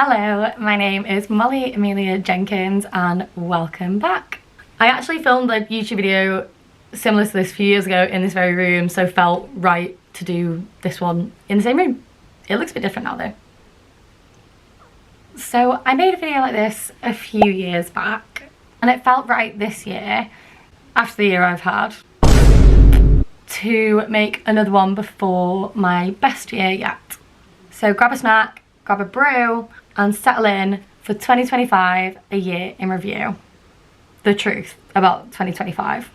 Hello, my name is Molly Amelia Jenkins and welcome back. I actually filmed a YouTube video similar to this a few years ago in this very room, so felt right to do this one in the same room. It looks a bit different now though. So I made a video like this a few years back and it felt right this year, after the year I've had, to make another one before my best year yet. So grab a snack, grab a brew and settle in for 2025, a year in review. The truth about 2025.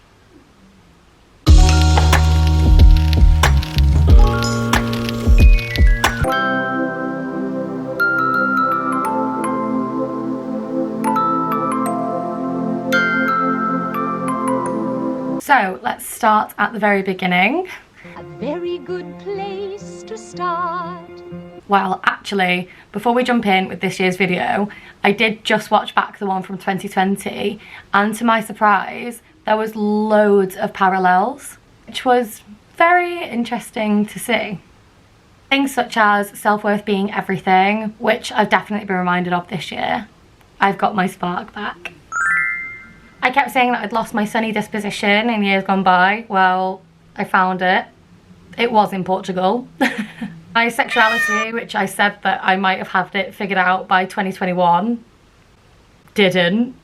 So let's start at the very beginning. A very good place to start. Well, actually, before we jump in with this year's video, I did just watch back the one from 2020, and to my surprise, there was loads of parallels, which was very interesting to see. Things such as self-worth being everything, which I've definitely been reminded of this year. I've got my spark back. I kept saying that I'd lost my sunny disposition in years gone by. Well, I found it. It was in Portugal. My sexuality, which I said that I might have had it figured out by 2021, didn't.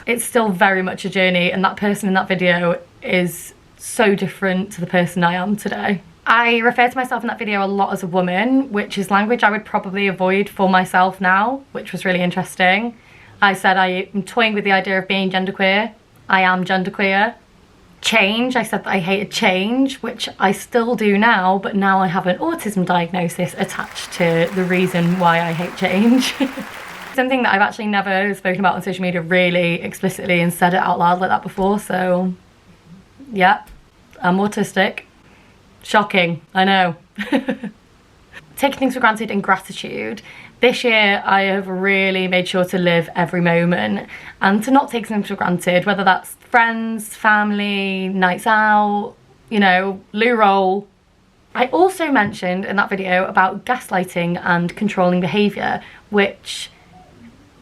It's still very much a journey, and that person in that video is so different to the person I am today. I refer to myself in that video a lot as a woman, which is language I would probably avoid for myself now, which was really interesting. I said I am toying with the idea of being genderqueer. I am genderqueer. Change, I said that I hated change, which I still do now, but now I have an autism diagnosis attached to the reason why I hate change. Something that I've actually never spoken about on social media really explicitly and said it out loud like that before, so yeah, I'm autistic. Shocking, I know. Taking things for granted and gratitude. This year I have really made sure to live every moment and to not take things for granted, whether that's friends, family, nights out, you know, loo roll. I also mentioned in that video about gaslighting and controlling behaviour, which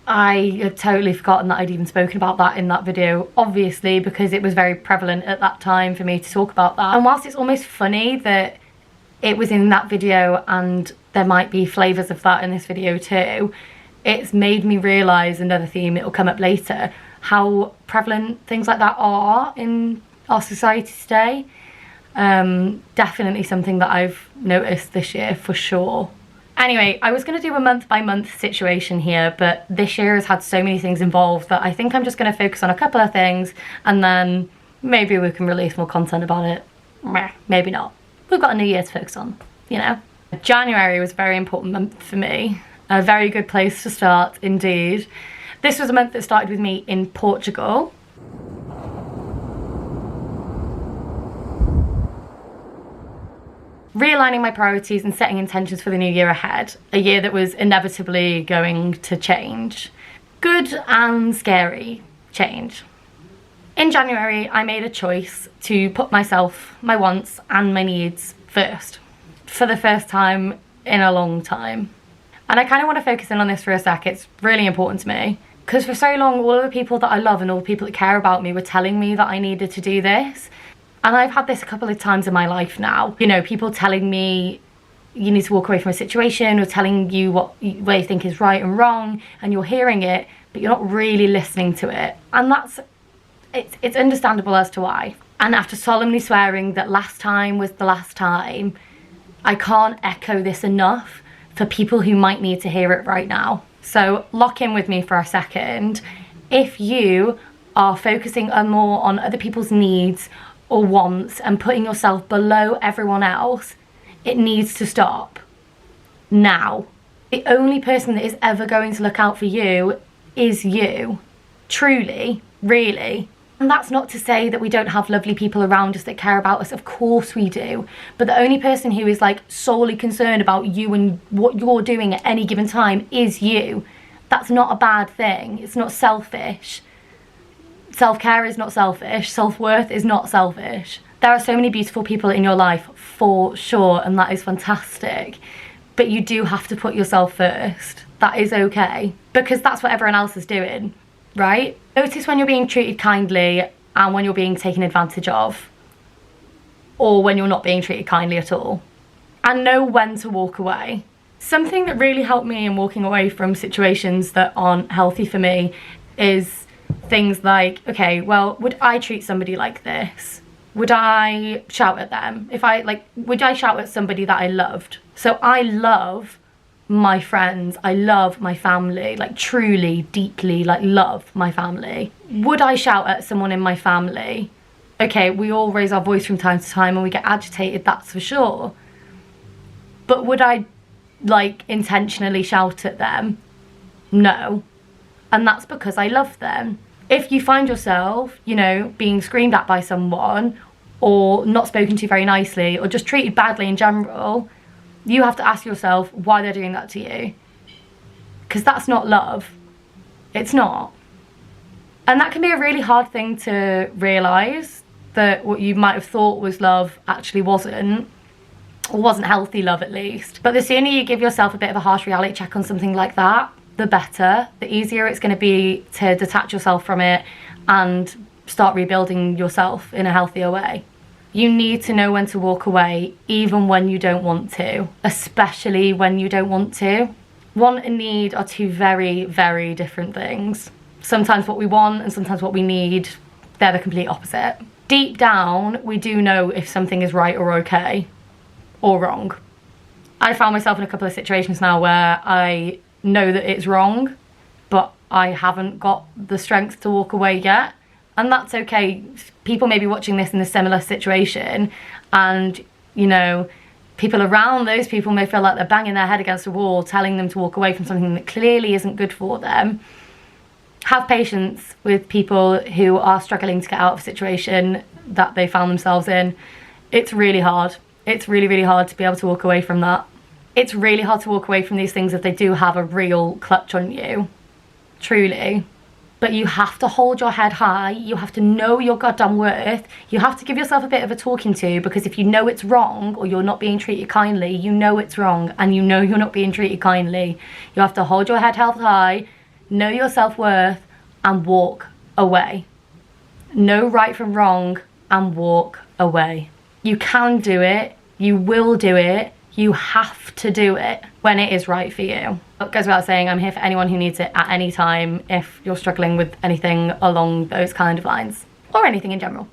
I had totally forgotten that I'd even spoken about that in that video, obviously because it was very prevalent at that time for me to talk about that. And whilst it's almost funny that it was in that video and there might be flavours of that in this video too, it's made me realise another theme, it'll come up later, how prevalent things like that are in our society today. Definitely something that I've noticed this year for sure. Anyway, I was going to do a month by month situation here, but this year has had so many things involved that I think I'm just going to focus on a couple of things and then maybe we can release more content about it. Maybe not. We've got a new year to focus on, you know. January was a very important month for me. A very good place to start indeed. This was a month that started with me in Portugal. Realigning my priorities and setting intentions for the new year ahead. A year that was inevitably going to change. Good and scary change. In January, I made a choice to put myself, my wants and my needs first. For the first time in a long time. And I kind of want to focus in on this for a sec. It's really important to me. Because for so long, all of the people that I love and all the people that care about me were telling me that I needed to do this. And I've had this a couple of times in my life now. You know, people telling me you need to walk away from a situation or telling you what they think is right and wrong. And you're hearing it, but you're not really listening to it. And it's understandable as to why. And after solemnly swearing that last time was the last time, I can't echo this enough for people who might need to hear it right now. So lock in with me for a second. If you are focusing more on other people's needs or wants and putting yourself below everyone else, it needs to stop. Now. The only person that is ever going to look out for you is you. Truly, really. And that's not to say that we don't have lovely people around us that care about us, of course we do. But the only person who is like solely concerned about you and what you're doing at any given time is you. That's not a bad thing. It's not selfish. Self-care is not selfish. Self-worth is not selfish. There are so many beautiful people in your life for sure, and that is fantastic. But you do have to put yourself first. That is okay, because that's what everyone else is doing, right? Notice when you're being treated kindly and when you're being taken advantage of, or when you're not being treated kindly at all. And know when to walk away. Something that really helped me in walking away from situations that aren't healthy for me is things like, okay, well, would I treat somebody like this? Would I shout at them? Would I shout at somebody that I loved? So I love my friends, I love my family, like truly, deeply, like love my family. Would I shout at someone in my family? Okay, we all raise our voice from time to time and we get agitated, that's for sure. But would I like intentionally shout at them? No. And that's because I love them. If you find yourself, you know, being screamed at by someone or not spoken to very nicely or just treated badly in general, you have to ask yourself why they're doing that to you. Because that's not love. It's not. And that can be a really hard thing to realise, that what you might have thought was love actually wasn't, or wasn't healthy love at least. But the sooner you give yourself a bit of a harsh reality check on something like that, the better. The easier it's going to be to detach yourself from it and start rebuilding yourself in a healthier way. You need to know when to walk away, even when you don't want to, especially when you don't want to. Want and need are two very, very different things. Sometimes what we want and sometimes what we need, they're the complete opposite. Deep down, we do know if something is right or okay or wrong. I found myself in a couple of situations now where I know that it's wrong, but I haven't got the strength to walk away yet. And that's okay. People may be watching this in a similar situation and, you know, people around those people may feel like they're banging their head against a wall, telling them to walk away from something that clearly isn't good for them. Have patience with people who are struggling to get out of a situation that they found themselves in. It's really hard. It's really, really hard to be able to walk away from that. It's really hard to walk away from these things if they do have a real clutch on you, truly. But you have to hold your head high, you have to know your goddamn worth, you have to give yourself a bit of a talking to, because if you know it's wrong or you're not being treated kindly, you know it's wrong and you know you're not being treated kindly. You have to hold your head held high, know your self-worth and walk away. Know right from wrong and walk away. You can do it, you will do it, you have to do it when it is right for you. It goes without saying, I'm here for anyone who needs it at any time if you're struggling with anything along those kind of lines, or anything in general.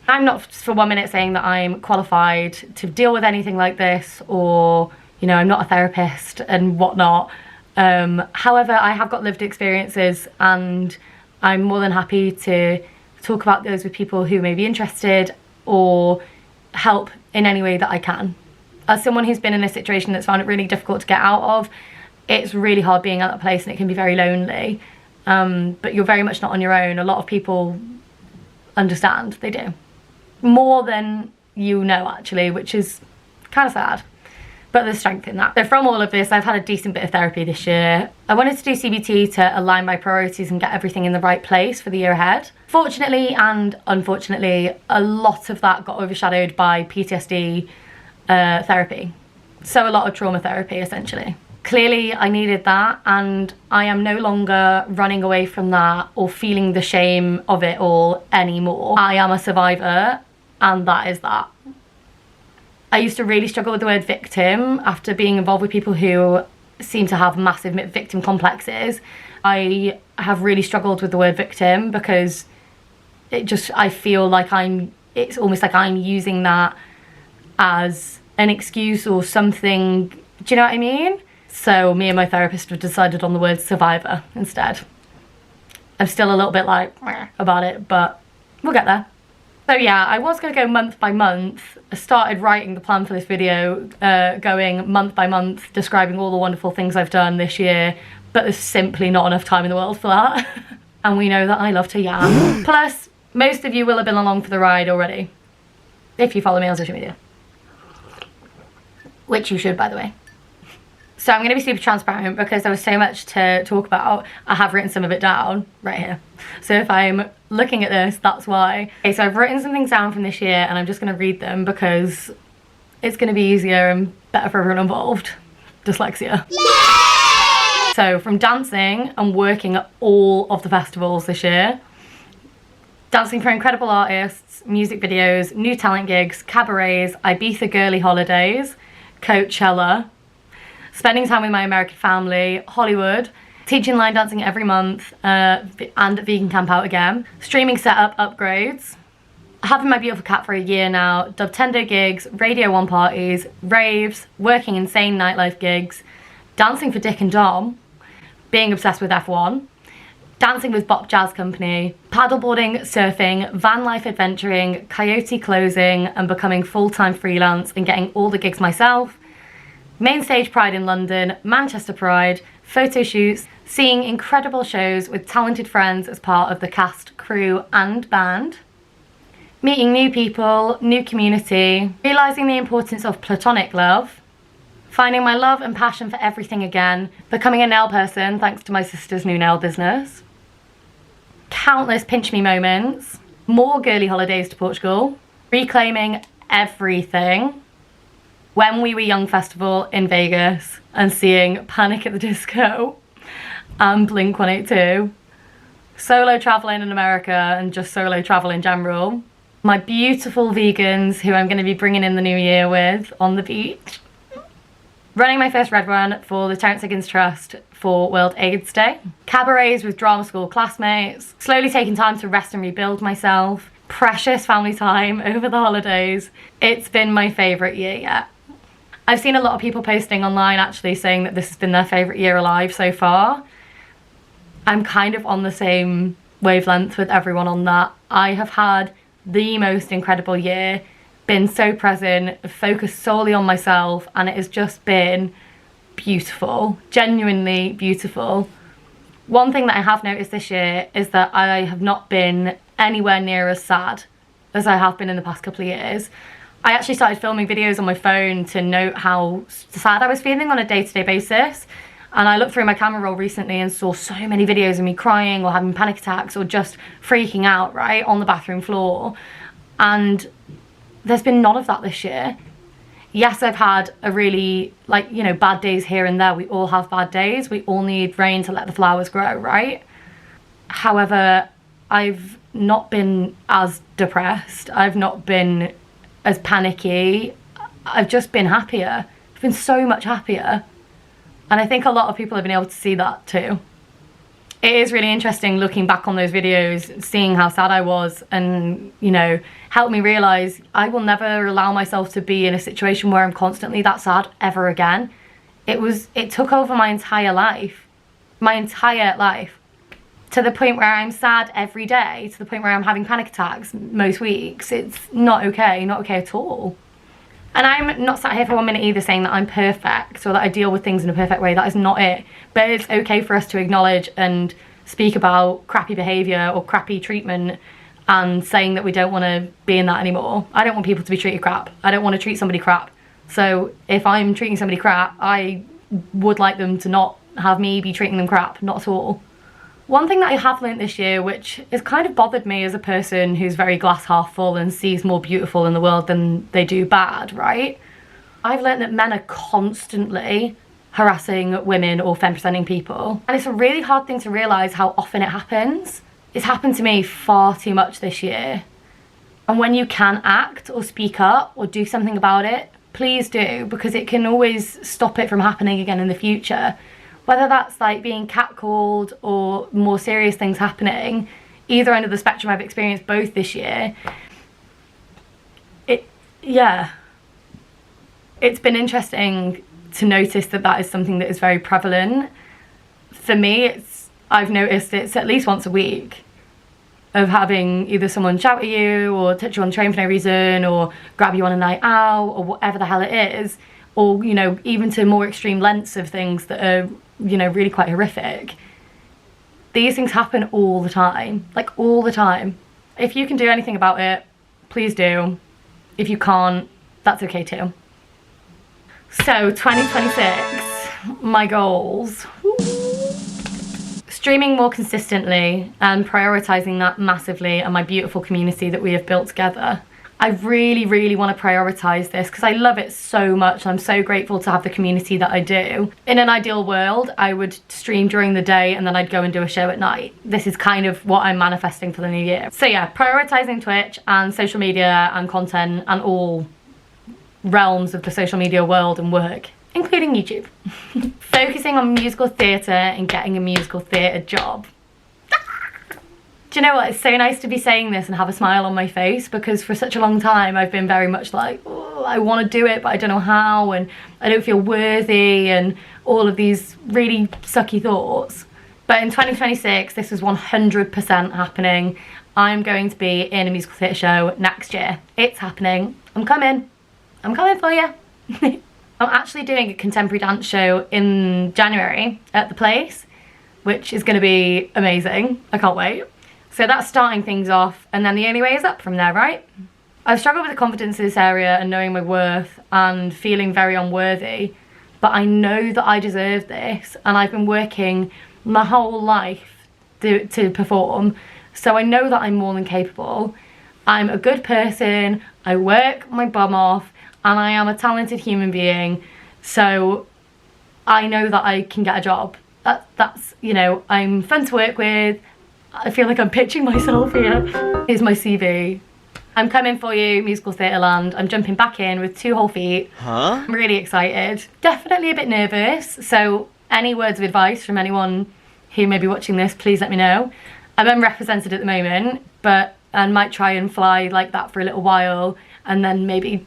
I'm not for 1 minute saying that I'm qualified to deal with anything like this, or, you know, I'm not a therapist and whatnot. However, I have got lived experiences and I'm more than happy to talk about those with people who may be interested or help in any way that I can. As someone who's been in a situation that's found it really difficult to get out of, it's really hard being at that place and it can be very lonely. But you're very much not on your own. A lot of people understand, they do. More than you know, actually, which is kind of sad. But there's strength in that. So from all of this, I've had a decent bit of therapy this year. I wanted to do CBT to align my priorities and get everything in the right place for the year ahead. Fortunately and unfortunately, a lot of that got overshadowed by PTSD therapy. So a lot of trauma therapy, essentially. Clearly I needed that, and I am no longer running away from that or feeling the shame of it all anymore. I am a survivor, and that is that. I used to really struggle with the word victim after being involved with people who seem to have massive victim complexes. I have really struggled with the word victim because I feel like it's almost like I'm using that as an excuse or something. Do you know what I mean? So me and my therapist have decided on the word survivor instead. I'm still a little bit like meh about it, but we'll get there. So yeah, I was going to go month by month. I started writing the plan for this video, going month by month, describing all the wonderful things I've done this year, but there's simply not enough time in the world for that. And we know that I love to yarn. Plus, most of you will have been along for the ride already, if you follow me on social media. Which you should, by the way. So I'm going to be super transparent because there was so much to talk about. I have written some of it down right here. So if I'm looking at this, that's why. Okay, so I've written some things down from this year and I'm just going to read them because it's going to be easier and better for everyone involved. Dyslexia. Yay! So from dancing and working at all of the festivals this year, dancing for incredible artists, music videos, new talent gigs, cabarets, Ibiza girly holidays, Coachella, spending time with my American family, Hollywood, teaching line dancing every month, and vegan camp out again, streaming setup upgrades, having my beautiful cat for a year now, Dubtendo gigs, Radio 1 parties, raves, working insane nightlife gigs, dancing for Dick and Dom, being obsessed with F1, dancing with Bop Jazz Company, paddleboarding, surfing, van life adventuring, Coyote closing and becoming full-time freelance and getting all the gigs myself, main stage Pride in London, Manchester Pride, photo shoots, seeing incredible shows with talented friends as part of the cast, crew and band, meeting new people, new community, realising the importance of platonic love, finding my love and passion for everything again, becoming a nail person thanks to my sister's new nail business, countless pinch me moments, more girly holidays to Portugal, reclaiming everything, When We Were Young festival in Vegas and seeing Panic at the Disco and Blink-182, solo travelling in America and just solo travel in general, my beautiful vegans who I'm going to be bringing in the new year with on the beach, running my first red run for the Terence Higgins Trust for World AIDS Day, cabarets with drama school classmates, slowly taking time to rest and rebuild myself, precious family time over the holidays. It's been my favourite year yet. I've seen a lot of people posting online actually saying that this has been their favourite year alive so far. I'm kind of on the same wavelength with everyone on that. I have had the most incredible year, been so present, focused solely on myself, and it has just been beautiful, genuinely beautiful. One thing that I have noticed this year is that I have not been anywhere near as sad as I have been in the past couple of years. I actually started filming videos on my phone to note how sad I was feeling on a day-to-day basis. And I looked through my camera roll recently and saw so many videos of me crying or having panic attacks or just freaking out, right, on the bathroom floor. And there's been none of that this year. Yes, I've had a really, bad days here and there. We all have bad days. We all need rain to let the flowers grow, right? However, I've not been as depressed. I've not been as panicky. I've just been happier. I've been so much happier. And I think a lot of people have been able to see that too. It is really interesting looking back on those videos, seeing how sad I was, and, helped me realise I will never allow myself to be in a situation where I'm constantly that sad ever again. It took over my entire life. To the point where I'm sad every day, to the point where I'm having panic attacks most weeks. It's not okay at all. And I'm not sat here for 1 minute either saying that I'm perfect or that I deal with things in a perfect way. That is not it. But it's okay for us to acknowledge and speak about crappy behaviour or crappy treatment and saying that we don't want to be in that anymore. I don't want people to be treated crap. I don't want to treat somebody crap. So if I'm treating somebody crap, I would like them to not have me be treating them crap. Not at all. One thing that I have learnt this year, which has kind of bothered me as a person who's very glass half full and sees more beautiful in the world than they do bad, right? I've learnt that men are constantly harassing women or femme-presenting people. And it's a really hard thing to realise how often it happens. It's happened to me far too much this year. And when you can act or speak up or do something about it, please do, because it can always stop it from happening again in the future. Whether that's like being catcalled or more serious things happening, either end of the spectrum, I've experienced both this year. It's been interesting to notice that that is something that is very prevalent. For me, I've noticed it's at least once a week of having either someone shout at you or touch you on the train for no reason or grab you on a night out or whatever the hell it is, or, even to more extreme lengths of things that are, really quite horrific. These things happen all the time, all the time. If you can do anything about it, please do. If you can't, that's okay too. So 2026, my goals. Streaming more consistently and prioritising that massively and my beautiful community that we have built together. I really want to prioritise this because I love it so much. I'm so grateful to have the community that I do. In an ideal world, I would stream during the day and then I'd go and do a show at night. This is kind of what I'm manifesting for the new year. So yeah, prioritising Twitch and social media and content and all realms of the social media world and work, including YouTube. Focusing on musical theatre and getting a musical theatre job. Do you know what, it's so nice to be saying this and have a smile on my face, because for such a long time I've been very much like, oh, I want to do it but I don't know how, and I don't feel worthy, and all of these really sucky thoughts. But in 2026 this is 100% happening. I'm going to be in a musical theatre show next year. It's happening. I'm coming for you. I'm actually doing a contemporary dance show in January at the Place, which is going to be amazing. I can't wait. So that's starting things off, and then the only way is up from there, right? I've struggled with the confidence in this area and knowing my worth and feeling very unworthy, but I know that I deserve this, and I've been working my whole life to perform, so I know that I'm more than capable. I'm a good person, I work my bum off, and I am a talented human being, so I know that I can get a job. That's, you know, I'm fun to work with. I feel like I'm pitching myself here. Here's my CV. I'm coming for you, Musical Theatre Land. I'm jumping back in with 2 whole feet. Huh? I'm really excited. Definitely a bit nervous, so any words of advice from anyone who may be watching this, please let me know. I'm unrepresented at the moment, but I might try and fly like that for a little while and then maybe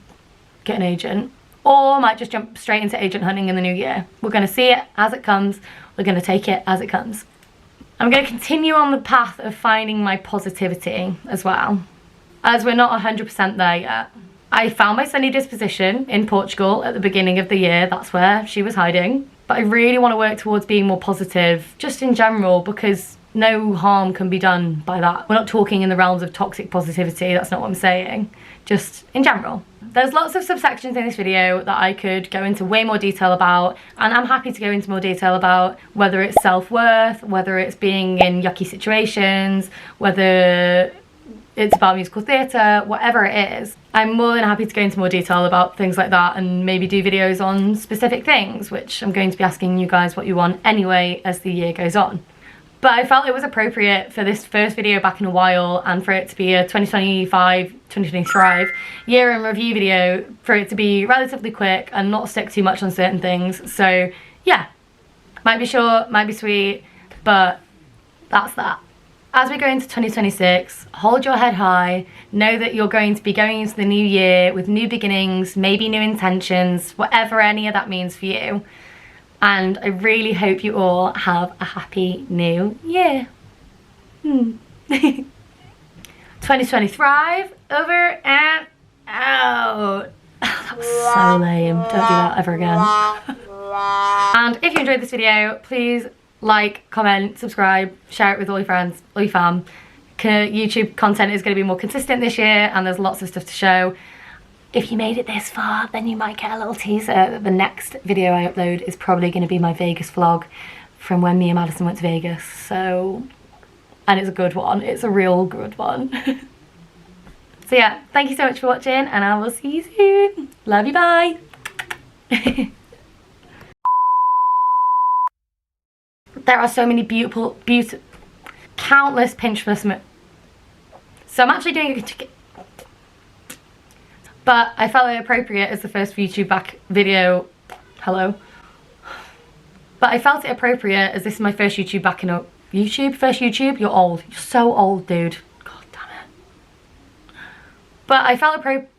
get an agent. Or might just jump straight into agent hunting in the new year. We're going to see it as it comes. We're going to take it as it comes. I'm going to continue on the path of finding my positivity as well, as we're not 100% there yet. I found my sunny disposition in Portugal at the beginning of the year. That's where she was hiding. But I really want to work towards being more positive, just in general, because no harm can be done by that. We're not talking in the realms of toxic positivity, that's not what I'm saying, just in general. There's lots of subsections in this video that I could go into way more detail about, and I'm happy to go into more detail about whether it's self-worth, whether it's being in yucky situations, whether it's about musical theatre, whatever it is. I'm more than happy to go into more detail about things like that and maybe do videos on specific things, which I'm going to be asking you guys what you want anyway as the year goes on. But I felt it was appropriate for this first video back in a while, and for it to be a 2020thrive year in review video, for it to be relatively quick and not stick too much on certain things. So yeah, might be short, might be sweet, but that's that. As we go into 2026, hold your head high, know that you're going to be going into the new year with new beginnings, maybe new intentions, whatever any of that means for you. And I really hope you all have a happy new year. 2020 thrive, over and out. That was so lame. Don't do that ever again. And if you enjoyed this video, please like, comment, subscribe, share it with all your friends, all your fam. YouTube content is going to be more consistent this year, and there's lots of stuff to show. If you made it this far, then you might get a little teaser that the next video I upload is probably going to be my Vegas vlog from when me and Madison went to Vegas. So, and it's a good one. It's a real good one. So yeah, thank you so much for watching, and I will see you soon. Love you, bye. There are so many beautiful, countless Pinterest. So I'm actually doing a... But I felt it appropriate as the first YouTube back video. Hello. But I felt it appropriate as this is my first YouTube back in a... First YouTube? You're old. You're so old, dude. God damn it. But I felt appropriate...